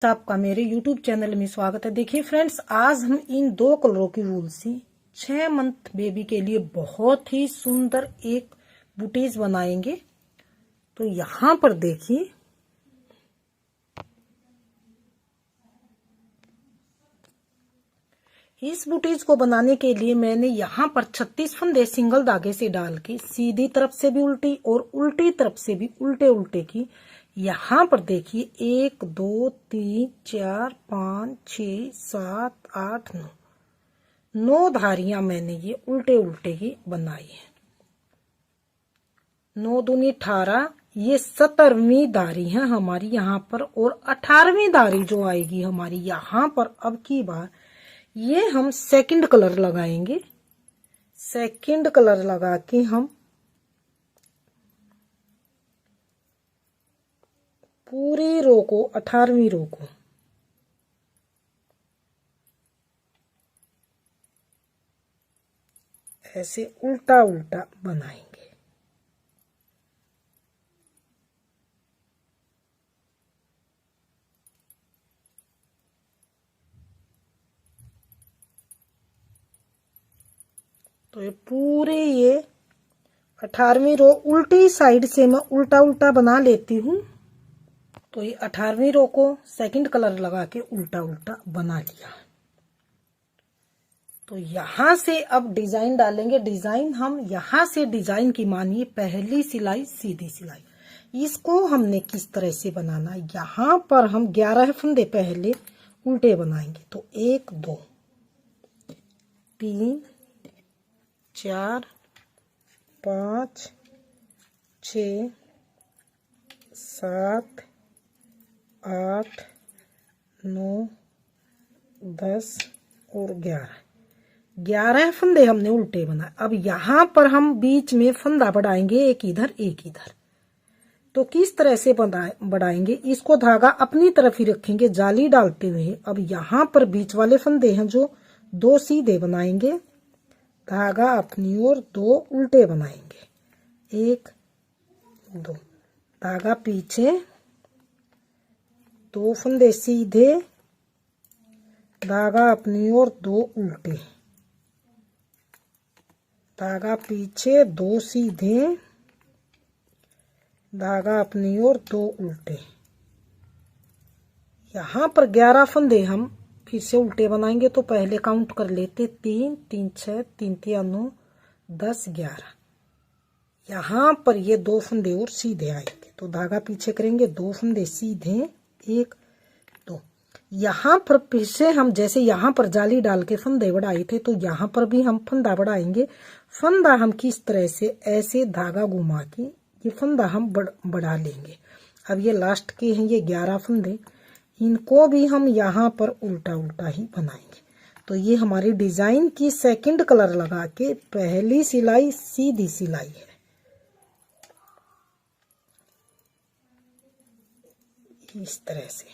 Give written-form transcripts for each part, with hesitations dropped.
आपका मेरे YouTube channel में स्वागत है। देखिए फ्रेंड्स, आज हम इन दो कलरों की वूल से 6 मंथ बेबी के लिए बहुत ही सुंदर एक बुटीज बनाएंगे। तो यहाँ पर देखिए, इस बुटीज को बनाने के लिए मैंने यहाँ पर 36 फंदे सिंगल धागे से डाल के सीधी तरफ से भी उल्टी और उल्टी तरफ से भी उल्टे उल्टे की। यहाँ पर देखिए 1 2 3 4 5 6 7 8 9 धारियां मैंने ये उल्टे उल्टे की बनाई है। 9 दूनी 18, ये 17वीं धारी है हमारी यहाँ पर, और 18वीं धारी जो आएगी हमारी यहाँ पर अब की बार ये हम सेकंड कलर लगाएंगे। सेकंड कलर लगा के हम पूरी रो को 18वीं रो को ऐसे उल्टा उल्टा बनाएंगे। तो ये 18वीं रो उल्टी साइड से मैं उल्टा उल्टा बना लेती हूँ। तो ये 18वीं रो को सेकंड कलर लगा के उल्टा उल्टा बना लिया। तो यहां से अब डिजाइन डालेंगे। डिजाइन हम यहां से डिजाइन की मानिए पहली सिलाई सीधी सिलाई, इसको हमने किस तरह से बनाना है। यहां पर हम 11 फंदे पहले उल्टे बनाएंगे। तो 1 2 3 4 5 6 7 8 9 10 और 11 फंदे हमने उल्टे बनाए। अब यहाँ पर हम बीच में फंदा बढ़ाएंगे, एक इधर एक इधर। तो किस तरह से बढ़ाएंगे, इसको धागा अपनी तरफ ही रखेंगे जाली डालते हुए। अब यहाँ पर बीच वाले फंदे हैं जो 2 सीधे बनाएंगे, धागा अपनी ओर 2 उल्टे बनाएंगे। 1 2, धागा पीछे, 2 फंदे सीधे, धागा अपनी ओर 2 उल्टे, धागा पीछे 2 सीधे, धागा अपनी ओर 2 उल्टे। यहाँ पर 11 फंदे हम फिर से उल्टे बनाएंगे। तो पहले काउंट कर लेते, 3 3 6 3 3 9 10 11। यहाँ पर ये 2 फंदे और सीधे आएंगे। तो धागा पीछे करेंगे, 2 फंदे सीधे, 1 2। यहाँ पर फिर से हम जैसे यहाँ पर जाली डाल के फंदे बढ़ाए थे, तो यहाँ पर भी हम फंदा बढ़ाएंगे। फंदा हम किस तरह से, ऐसे धागा घुमा के ये फंदा हम बढ़ा लेंगे। अब ये लास्ट के हैं ये 11 फंदे, इनको भी हम यहाँ पर उल्टा उल्टा ही बनाएंगे। तो ये हमारी डिजाइन की सेकंड कलर लगा के पहली सिलाई सीधी सिलाई है। इस तरह से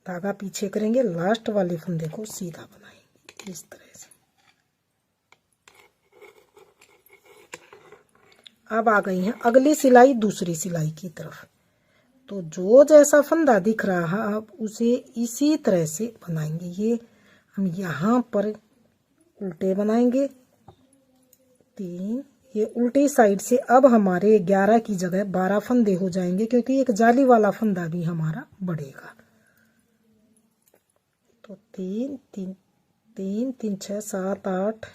धागा पीछे करेंगे, लास्ट वाले फंदे को सीधा बनाएंगे इस तरह से। अब आ गई है अगली सिलाई दूसरी सिलाई की तरफ। तो जो जैसा फंदा दिख रहा है आप उसे इसी तरह से बनाएंगे। ये हम यहाँ पर उल्टे बनाएंगे 3, ये उल्टी साइड से। अब हमारे 11 की जगह 12 फंदे हो जाएंगे, क्योंकि एक जाली वाला फंदा भी हमारा बढ़ेगा। तो 3 3 3 3 6 7 8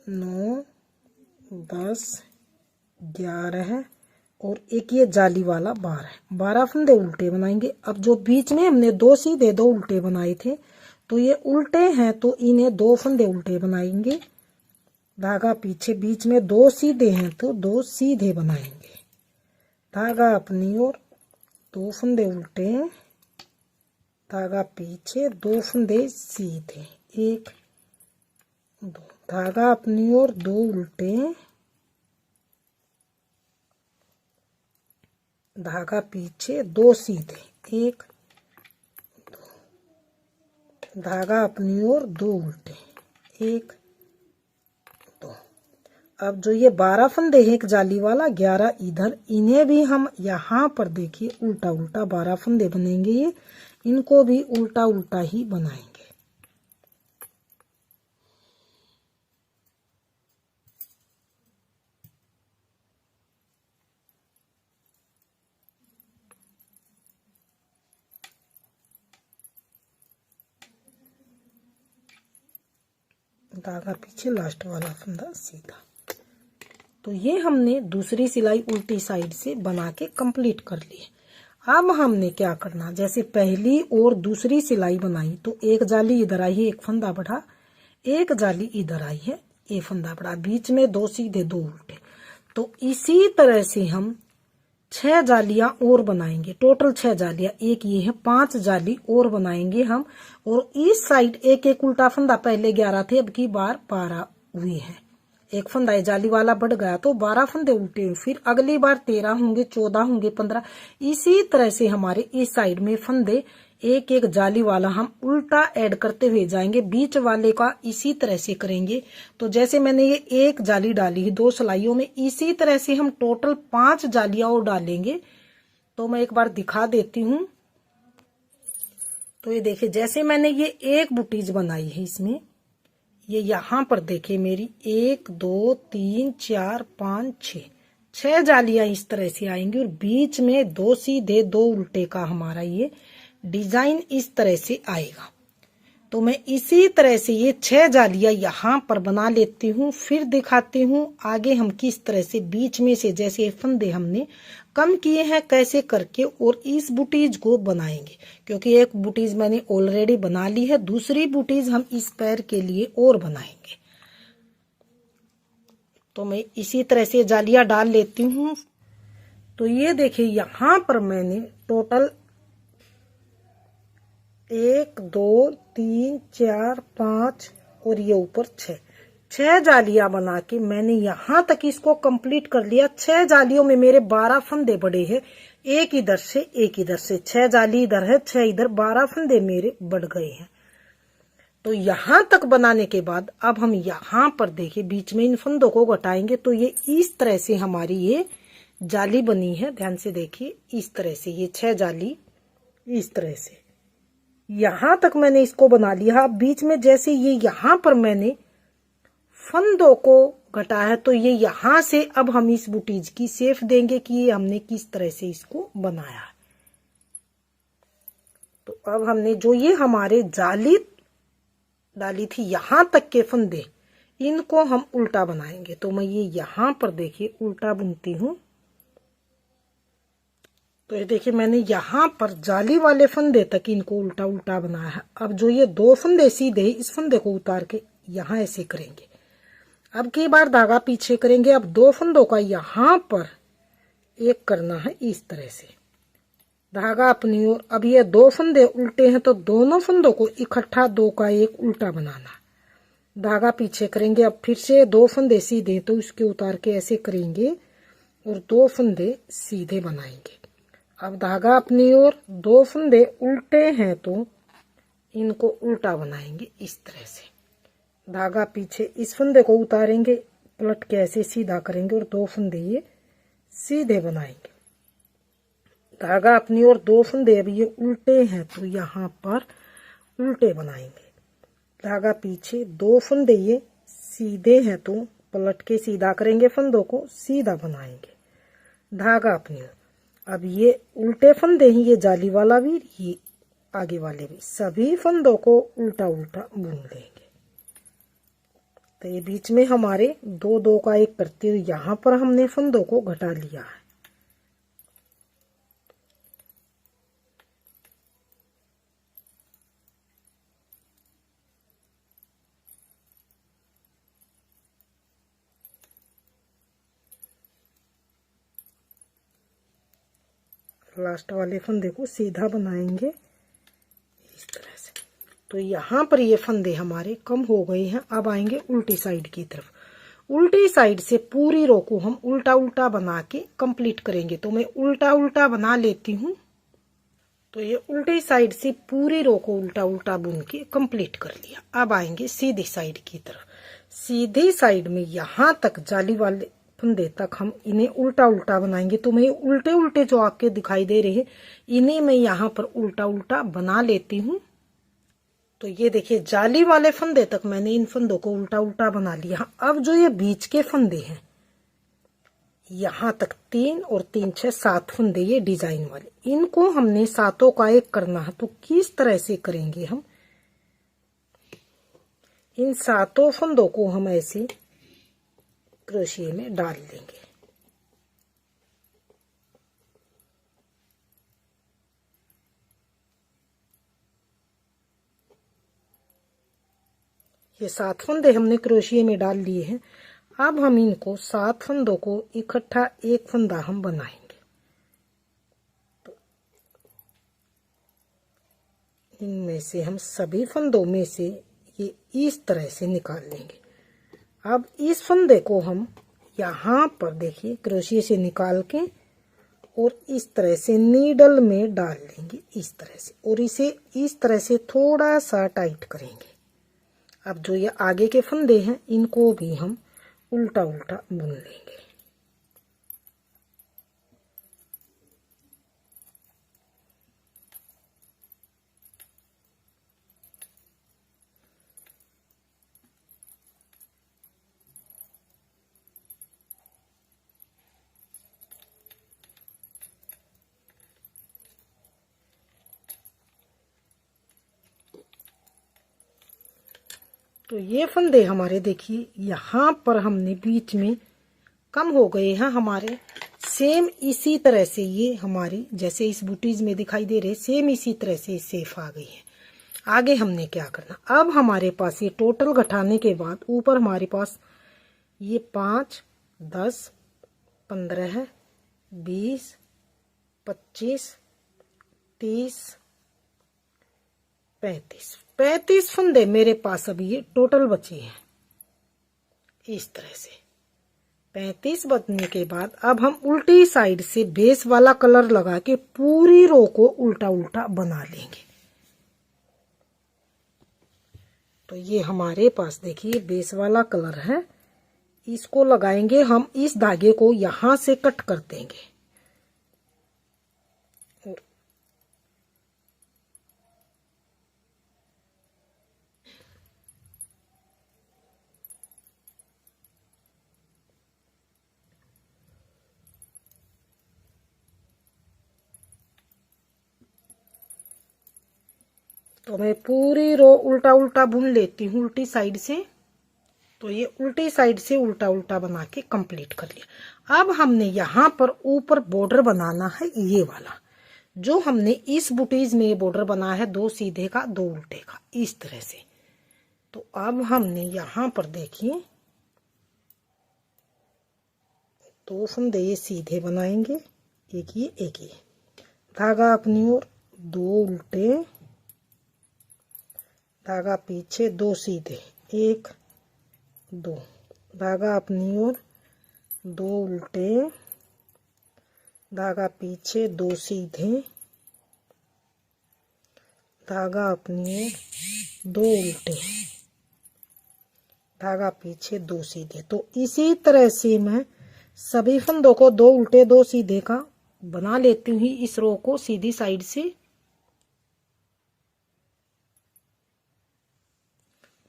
9 10 11 और एक ये जाली वाला 12 फंदे उल्टे बनाएंगे। अब जो बीच में हमने 2 सीधे 2 उल्टे बनाए थे, तो ये उल्टे हैं तो इन्हें 2 फंदे उल्टे बनाएंगे, धागा पीछे, बीच में 2 सीधे हैं तो 2 सीधे बनाएंगे, धागा अपनी ओर 2 फंदे उल्टे, धागा पीछे 2 फंदे सीधे, 1 2, धागा अपनी ओर 2 उल्टे, धागा पीछे 2 सीधे, 1 2, धागा अपनी ओर 2 उल्टे, 1 2। अब जो ये 12 फंदे हैं एक जाली वाला, 11 इधर, इन्हें भी हम यहाँ पर देखिए उल्टा उल्टा 12 फंदे बनेंगे, ये इनको भी उल्टा उल्टा ही बनाएंगे। धागा पीछे, लास्ट वाला फंदा सीधा। तो ये हमने दूसरी सिलाई उल्टी साइड से बना के कंप्लीट कर ली। अब हमने क्या करना, जैसे पहली और दूसरी सिलाई बनाई तो एक जाली इधर आई है, एक फंदा बढ़ा, एक जाली इधर आई है, एक फंदा बढ़ा, बीच में 2 सीधे 2 उल्टे। तो इसी तरह से हम 6 जालियां और बनाएंगे, टोटल 6 जालियां, एक ये है, 5 जाली और बनाएंगे हम। और इस साइड एक एक उल्टा फंदा, पहले 11 थे, अब की बार 12 हुए हैं। एक फंदा ये जाली वाला बढ़ गया तो 12 फंदे उल्टे हुए, फिर अगली बार 13 होंगे, 14 होंगे, 15। इसी तरह से हमारे इस साइड में फंदे एक एक जाली वाला हम उल्टा ऐड करते हुए जाएंगे, बीच वाले का इसी तरह से करेंगे। तो जैसे मैंने ये एक जाली डाली है 2 सिलाइयों में, इसी तरह से हम टोटल 5 जालियां और डालेंगे। तो मैं एक बार दिखा देती हूँ। तो ये देखिए, जैसे मैंने ये एक बुटीज बनाई है, इसमें ये यहाँ पर देखिए मेरी 1 2 3 4 5 6 जालियां इस तरह से आएंगी और बीच में 2 सीधे 2 उल्टे का हमारा ये डिजाइन इस तरह से आएगा। तो मैं इसी तरह से ये 6 जालियां यहाँ पर बना लेती हूँ, फिर दिखाती हूँ आगे हम किस तरह से बीच में से, जैसे फंदे हमने कम किए हैं कैसे करके और इस बुटीज को बनाएंगे। क्योंकि एक बुटीज मैंने ऑलरेडी बना ली है, दूसरी बुटीज हम इस पैर के लिए और बनाएंगे। तो मैं इसी तरह से जालियां डाल लेती हूँ। तो ये देखिए, यहाँ पर मैंने टोटल 1 2 3 4 5 और ये ऊपर 6 जालियां बना के मैंने यहाँ तक इसको कंप्लीट कर लिया। 6 जालियों में मेरे 12 फंदे बड़े हैं, एक इधर से एक इधर से, 6 जाली इधर है 6 इधर, 12 फंदे मेरे बढ़ गए हैं। तो यहाँ तक बनाने के बाद अब हम यहाँ पर देखिए बीच में इन फंदों को घटाएंगे। तो ये इस तरह से हमारी ये जाली बनी है, ध्यान से देखिए, इस तरह से ये 6 जाली इस तरह से यहाँ तक मैंने इसको बना लिया। अब बीच में जैसे ये यहाँ पर मैंने फंदों को घटाया है, तो ये यहाँ से अब हम इस बुटीज की शेप देंगे कि ये हमने किस तरह से इसको बनाया। तो अब हमने जो ये हमारे जाली डाली थी यहाँ तक के फंदे, इनको हम उल्टा बनाएंगे। तो मैं ये यहाँ पर देखिए उल्टा बुनती हूँ। तो ये देखिए, मैंने यहाँ पर जाली वाले फंदे तक इनको उल्टा उल्टा बनाया है। अब जो ये 2 फंदे सीधे, इस फंदे को उतार के यहाँ ऐसे करेंगे। अब की बार धागा पीछे करेंगे। अब 2 फंदों का यहाँ पर एक करना है इस तरह से, धागा अपनी ओर। अब ये 2 फंदे उल्टे हैं तो दोनों फंदों को इकट्ठा 2 का एक उल्टा बनाना, धागा पीछे करेंगे। अब फिर से 2 फंदे सीधे तो इसके उतार के ऐसे करेंगे और 2 फंदे सीधे बनाएंगे। अब धागा अपनी ओर, 2 फंदे उल्टे हैं तो इनको उल्टा बनाएंगे इस तरह से, धागा पीछे, इस फंदे को उतारेंगे, पलट के ऐसे सीधा करेंगे और 2 फंदे ये सीधे बनाएंगे। धागा अपनी ओर, 2 फंदे अब ये उल्टे हैं तो यहाँ पर उल्टे बनाएंगे, धागा पीछे, 2 फंदे ये सीधे हैं तो पलट के सीधा करेंगे, फंदों को सीधा बनाएंगे, धागा अपनी ओर। अब ये उल्टे फंदे ही, ये जाली वाला भी, ये आगे वाले भी, सभी फंदों को उल्टा उल्टा बुन लेंगे। तो ये बीच में हमारे 2 2 का एक करते हुए यहाँ पर हमने फंदों को घटा लिया है। लास्ट वाले फंदे को सीधा बनाएंगे इस तरह से। तो यहाँ पर ये फंदे हमारे कम हो गए हैं। अब आएंगे उल्टी साइड की तरफ। उल्टी साइड से पूरी रो को हम उल्टा उल्टा बना के कंप्लीट करेंगे। तो मैं उल्टा उल्टा बना लेती हूँ। तो ये उल्टी साइड से पूरी रो को उल्टा उल्टा बुन के कंप्लीट कर लिया। अब आएंगे सीधी साइड की तरफ। सीधी साइड में यहाँ तक जाली वाले फंदे तक हम इन्हें उल्टा उल्टा बनाएंगे। तो मैं उल्टे उल्टे जो आपके दिखाई दे रहे हैं इन्हें मैं यहाँ पर उल्टा उल्टा बना लेती हूँ। तो ये देखिए जाली वाले फंदे तक मैंने इन फंदों को उल्टा उल्टा बना लिया। अब जो ये बीच के फंदे हैं यहाँ तक 3 और 3 6 7 फंदे ये डिजाइन वाले, इनको हमने सातों का एक करना है। तो किस तरह से करेंगे हम, इन सातों फंदों को हम ऐसे क्रोशिये में डाल देंगे। ये 7 फंदे हमने क्रोशिये में डाल लिए हैं। अब हम इनको 7 फंदों को इकट्ठा एक फंदा हम बनाएंगे। तो इनमें से हम सभी फंदों में से ये इस तरह से निकाल लेंगे। अब इस फंदे को हम यहाँ पर देखिए क्रोशिये से निकाल के और इस तरह से नीडल में डाल लेंगे इस तरह से, और इसे इस तरह से थोड़ा सा टाइट करेंगे। अब जो ये आगे के फंदे हैं इनको भी हम उल्टा उल्टा बुन लेंगे। तो ये फंदे हमारे देखिए यहाँ पर हमने बीच में कम हो गए हैं हमारे। सेम इसी तरह से ये हमारी जैसे इस बूटीज में दिखाई दे रहे सेम इसी तरह से सेफ आ गई है। आगे हमने क्या करना, अब हमारे पास ये टोटल घटाने के बाद ऊपर हमारे पास ये 5 10 15 20 25 30 35 फंदे मेरे पास अभी ये टोटल बचे हैं। इस तरह से 35 बचने के बाद अब हम उल्टी साइड से बेस वाला कलर लगा के पूरी रो को उल्टा उल्टा बना लेंगे। तो ये हमारे पास देखिए बेस वाला कलर है, इसको लगाएंगे हम। इस धागे को यहां से कट कर देंगे तो मैं पूरी रो उल्टा उल्टा बुन लेती हूँ उल्टी साइड से। तो ये उल्टी साइड से उल्टा उल्टा बना के कंप्लीट कर लिया। अब हमने यहाँ पर ऊपर बॉर्डर बनाना है ये वाला, जो हमने इस बुटीज में बॉर्डर बना है 2 सीधे का 2 उल्टे का इस तरह से। तो अब हमने यहाँ पर देखिए 2 फंदे ये सीधे बनाएंगे, एक ये धागा अपनी ओर 2 उल्टे, धागा पीछे 2 सीधे 1 2, धागा अपनी ओर 2 उल्टे, धागा पीछे 2 सीधे, धागा अपनी ओर 2 उल्टे, धागा पीछे 2 सीधे। तो इसी तरह से मैं सभी फंदों को 2 उल्टे 2 सीधे का बना लेती हूँ इस रो को सीधी साइड से।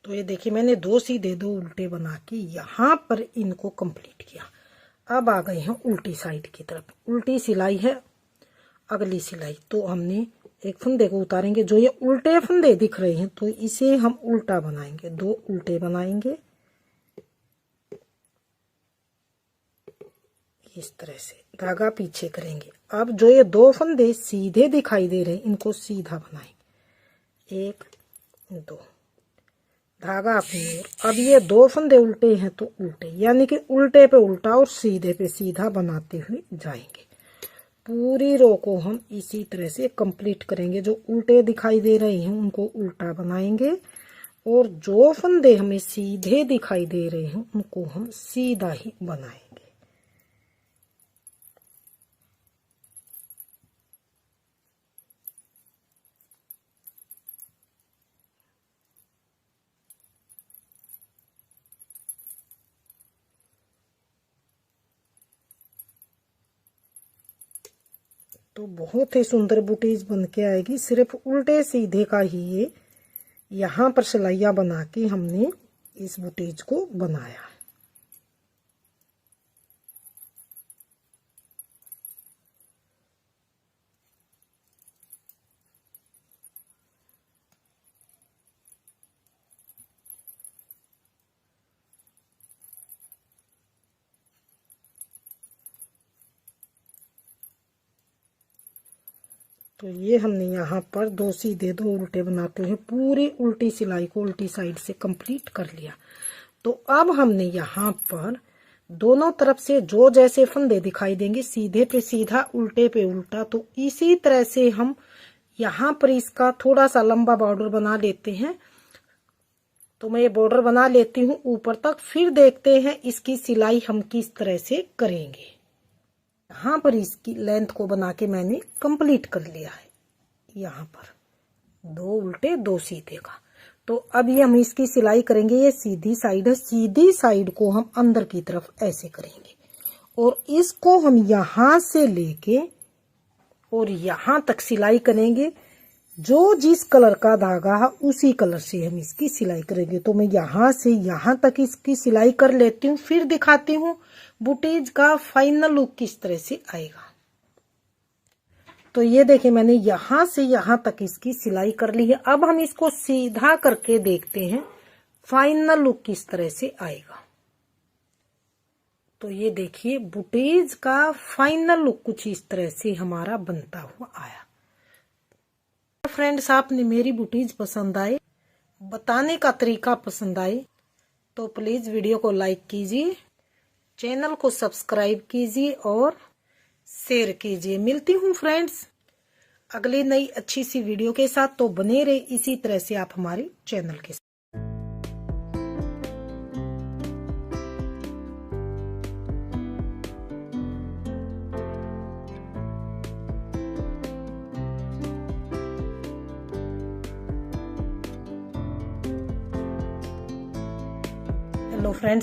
तो ये देखिए मैंने 2 सीधे 2 उल्टे बना के यहाँ पर इनको कंप्लीट किया। अब आ गए हैं उल्टी साइड की तरफ। उल्टी सिलाई है अगली सिलाई। तो हमने एक फंदे को उतारेंगे, जो ये उल्टे फंदे दिख रहे हैं तो इसे हम उल्टा बनाएंगे, 2 उल्टे बनाएंगे इस तरह से, धागा पीछे करेंगे। अब जो ये 2 फंदे सीधे दिखाई दे रहे हैं इनको सीधा बनाएंगे 1 2, धागा अपनी ओर। अब ये 2 फंदे उल्टे हैं तो उल्टे, यानी कि उल्टे पे उल्टा और सीधे पे सीधा बनाते हुए जाएंगे। पूरी रो को हम इसी तरह से कंप्लीट करेंगे। जो उल्टे दिखाई दे रहे हैं उनको उल्टा बनाएंगे और जो फंदे हमें सीधे दिखाई दे रहे हैं उनको हम सीधा ही बनाएंगे। तो बहुत ही सुंदर बुटीज बन के आएगी। सिर्फ उल्टे सीधे का ही ये यहाँ पर सिलाइयाँ बना के हमने इस बुटीज को बनाया। तो ये हमने यहाँ पर 2 सीधे 2 उल्टे बनाते हुए पूरी उल्टी सिलाई को उल्टी साइड से कंप्लीट कर लिया। तो अब हमने यहाँ पर दोनों तरफ से जो जैसे फंदे दिखाई देंगे, सीधे पे सीधा उल्टे पे उल्टा, तो इसी तरह से हम यहाँ पर इसका थोड़ा सा लंबा बॉर्डर बना लेते हैं। तो मैं ये बॉर्डर बना लेती हूँ ऊपर तक, फिर देखते हैं इसकी सिलाई हम किस तरह से करेंगे। यहाँ पर इसकी लेंथ को बना के मैंने कंप्लीट कर लिया है। यहाँ पर 2 उल्टे 2 सीधे का। तो अब ये हम इसकी सिलाई करेंगे। ये सीधी साइड है, सीधी साइड को हम अंदर की तरफ ऐसे करेंगे और इसको हम यहाँ से लेके और यहाँ तक सिलाई करेंगे। जो जिस कलर का धागा है उसी कलर से हम इसकी सिलाई करेंगे। तो मैं यहाँ से यहाँ तक इसकी सिलाई कर लेती हूँ, फिर दिखाती हूँ बुटीज का फाइनल लुक किस तरह से आएगा। तो ये देखिए मैंने यहाँ से यहाँ तक इसकी सिलाई कर ली है। अब हम इसको सीधा करके देखते हैं फाइनल लुक किस तरह से आएगा। तो ये देखिए बुटीज का फाइनल लुक कुछ इस तरह से हमारा बनता हुआ आया। फ्रेंड्स, आपने मेरी बुटीज पसंद आए, बताने का तरीका पसंद आए तो प्लीज वीडियो को लाइक कीजिए, चैनल को सब्सक्राइब कीजिए और शेयर कीजिए। मिलती हूँ फ्रेंड्स अगली नई अच्छी सी वीडियो के साथ। तो बने रहे इसी तरह से आप हमारे चैनल के साथ। Hello friends,